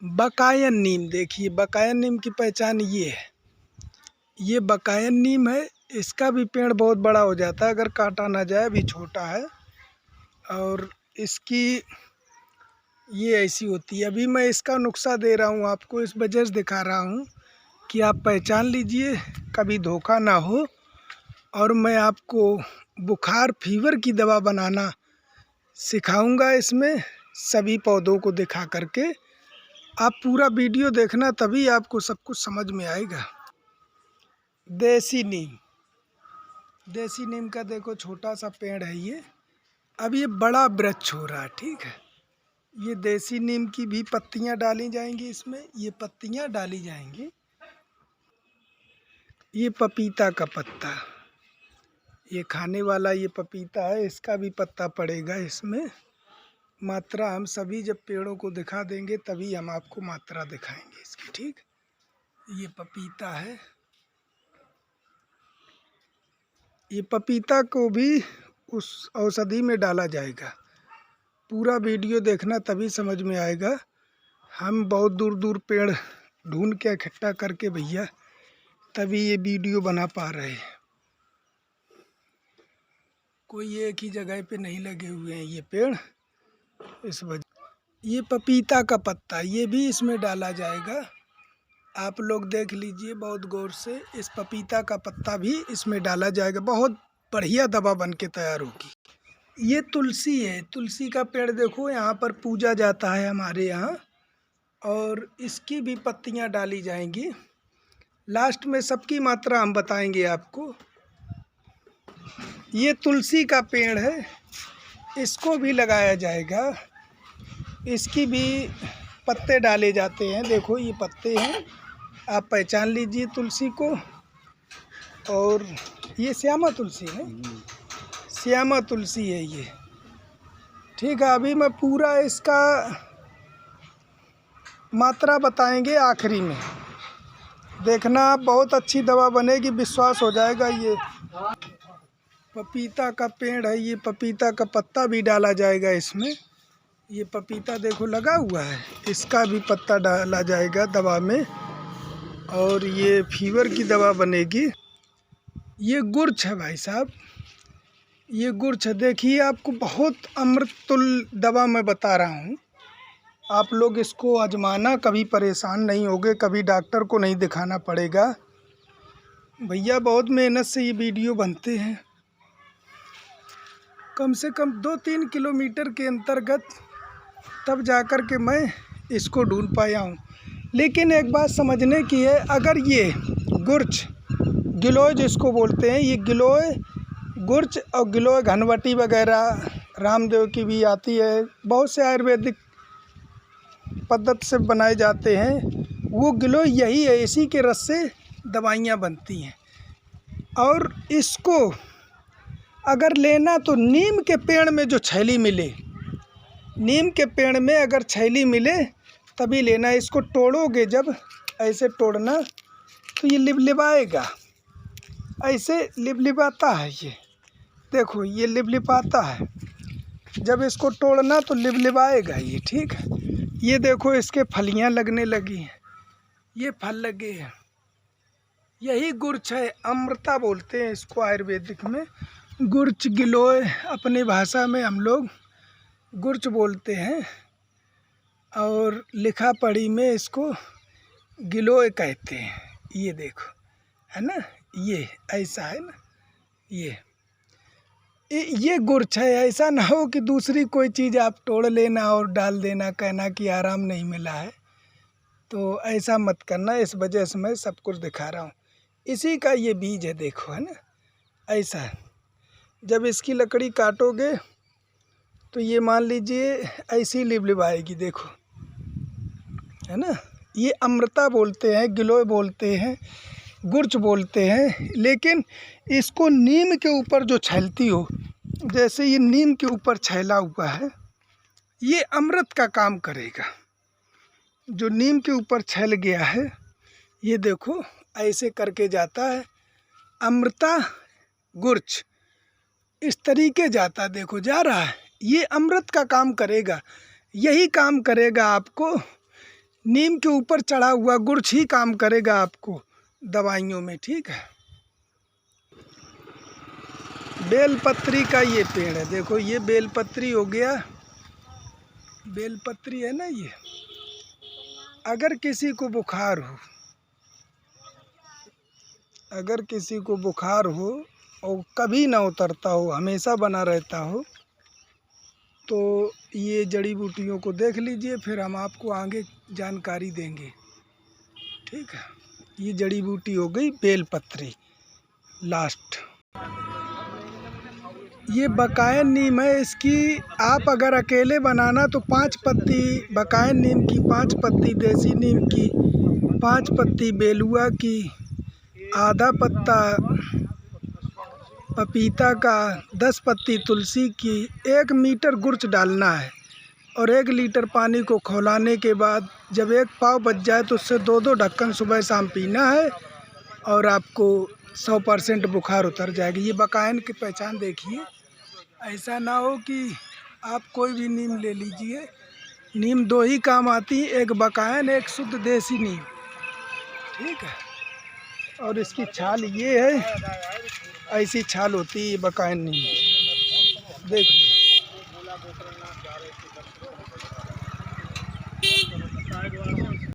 बकायन नीम। देखिए बकायन नीम की पहचान ये है, ये बकायन नीम है। इसका भी पेड़ बहुत बड़ा हो जाता है अगर काटा ना जाए, अभी छोटा है। और इसकी ये ऐसी होती है। अभी मैं इसका नुस्खा दे रहा हूँ आपको, इस वजह से दिखा रहा हूँ कि आप पहचान लीजिए, कभी धोखा ना हो। और मैं आपको बुखार फीवर की दवा बनाना सिखाऊंगा इसमें, सभी पौधों को दिखा करके। आप पूरा वीडियो देखना, तभी आपको सब कुछ समझ में आएगा। देसी नीम, देसी नीम का देखो छोटा सा पेड़ है ये, अब ये बड़ा वृक्ष हो रहा है, ठीक है। ये देसी नीम की भी पत्तियां डाली जाएंगी इसमें, ये पत्तियां डाली जाएंगी। ये पपीता का पत्ता, ये खाने वाला ये पपीता है, इसका भी पत्ता पड़ेगा इसमें। मात्रा हम सभी जब पेड़ों को दिखा देंगे तभी हम आपको मात्रा दिखाएंगे इसकी, ठीक। ये पपीता है, ये पपीता को भी उस औषधि में डाला जाएगा। पूरा वीडियो देखना तभी समझ में आएगा। हम बहुत दूर दूर पेड़ ढूंढ के इकट्ठा करके भैया तभी ये वीडियो बना पा रहे हैं। कोई एक ही जगह पे नहीं लगे हुए हैं ये पेड़, इस वजह। ये पपीता का पत्ता, ये भी इसमें डाला जाएगा। आप लोग देख लीजिए बहुत गौर से, इस पपीता का पत्ता भी इसमें डाला जाएगा। बहुत बढ़िया दवा बन के तैयार होगी। ये तुलसी है, तुलसी का पेड़ देखो, यहाँ पर पूजा जाता है हमारे यहाँ, और इसकी भी पत्तियाँ डाली जाएंगी। लास्ट में सबकी मात्रा हम बताएंगे आपको। ये तुलसी का पेड़ है, इसको भी लगाया जाएगा। इसकी भी पत्ते डाले जाते हैं, देखो ये पत्ते हैं, आप पहचान लीजिए तुलसी को। और ये श्यामा तुलसी है, श्यामा तुलसी है ये, ठीक है। अभी मैं पूरा इसका मात्रा बताएंगे आखिरी में, देखना बहुत अच्छी दवा बनेगी, विश्वास हो जाएगा। ये पपीता का पेड़ है, ये पपीता का पत्ता भी डाला जाएगा इसमें। ये पपीता देखो लगा हुआ है, इसका भी पत्ता डाला जाएगा दवा में, और ये फीवर की दवा बनेगी। ये गुर्च है भाई साहब, ये गुर्च है। देखिए आपको बहुत अमृतुल्य दवा मैं बता रहा हूँ, आप लोग इसको आजमाना, कभी परेशान नहीं होगे, कभी डॉक्टर को नहीं दिखाना पड़ेगा। भैया बहुत मेहनत से ये वीडियो बनते हैं, कम से कम 2-3 किलोमीटर के अंतर्गत, तब जाकर के मैं इसको ढूंढ पाया हूँ। लेकिन एक बात समझने की है, अगर ये गुर्च, गिलोय जिसको बोलते हैं, ये गिलोय गुर्च और गिलोय घनवटी वगैरह रामदेव की भी आती है, बहुत से आयुर्वेदिक पद्धति से बनाए जाते हैं, वो गिलोय यही है, इसी के रस से दवाइयाँ बनती हैं। और इसको अगर लेना तो नीम के पेड़ में जो छैली मिले, नीम के पेड़ में अगर छैली मिले तभी लेना। इसको तोड़ोगे जब, ऐसे तोड़ना तो ये लिबलिबाएगा, ऐसे लिबलिबाता है ये, देखो ये लिबलिबाता है। जब इसको तोड़ना तो लिबलिबाएगा ये, ठीक है। ये देखो इसके फलियां लगने लगी हैं, ये फल लगे हैं, यही गुर्च है। अमृता बोलते हैं इसको आयुर्वेदिक में, गुर्च गिलोय अपनी भाषा में हम लोग गुर्च बोलते हैं, और लिखा पढ़ी में इसको गिलोय कहते हैं। ये देखो है ना, ये ऐसा है ना, ये गुर्च है। ऐसा ना हो कि दूसरी कोई चीज़ आप तोड़ लेना और डाल देना, कहना कि आराम नहीं मिला है, तो ऐसा मत करना। इस वजह से मैं सब कुछ दिखा रहा हूँ। इसी का ये बीज है, देखो है ना, ऐसा है। जब इसकी लकड़ी काटोगे तो ये मान लीजिए ऐसी लिबलिबाएगी, देखो है ना। ये अमृता बोलते हैं, गिलोय बोलते हैं, गुर्च बोलते हैं। लेकिन इसको नीम के ऊपर जो छैलती हो, जैसे ये नीम के ऊपर छैला हुआ है, ये अमृत का काम करेगा। जो नीम के ऊपर छैल गया है, ये देखो ऐसे करके जाता है, अमृता गुर्च इस तरीके जाता, देखो जा रहा है। ये अमृत का काम करेगा, यही काम करेगा आपको। नीम के ऊपर चढ़ा हुआ गुर्छ ही काम करेगा आपको दवाइयों में, ठीक है। बेलपत्री का ये पेड़ है, देखो ये बेलपत्री हो गया, बेलपत्री है ना ये। अगर किसी को बुखार हो, अगर किसी को बुखार हो और कभी ना उतरता हो, हमेशा बना रहता हो, तो ये जड़ी बूटियों को देख लीजिए, फिर हम आपको आगे जानकारी देंगे, ठीक है। ये जड़ी बूटी हो गई बेलपत्री लास्ट। ये बकायन नीम है, इसकी आप अगर अकेले बनाना तो 5 पत्ती बकायन नीम की, 5 पत्ती देसी नीम की, 5 पत्ती बेलुआ की, आधा पत्ता पपीता का, 10 पत्ती तुलसी की, 1 मीटर गुर्च डालना है और 1 लीटर पानी को खौलाने के बाद जब 1 पाव बच जाए तो उससे 2-2 ढक्कन सुबह शाम पीना है और आपको 100% बुखार उतर जाएगी। ये बकायन की पहचान देखिए, ऐसा ना हो कि आप कोई भी नीम ले लीजिए। नीम 2 ही काम आती, एक बकायन, एक शुद्ध देसी नीम, ठीक है। और इसकी छाल ये है, ऐसी छाल होती है बकायन नीम, देख लो।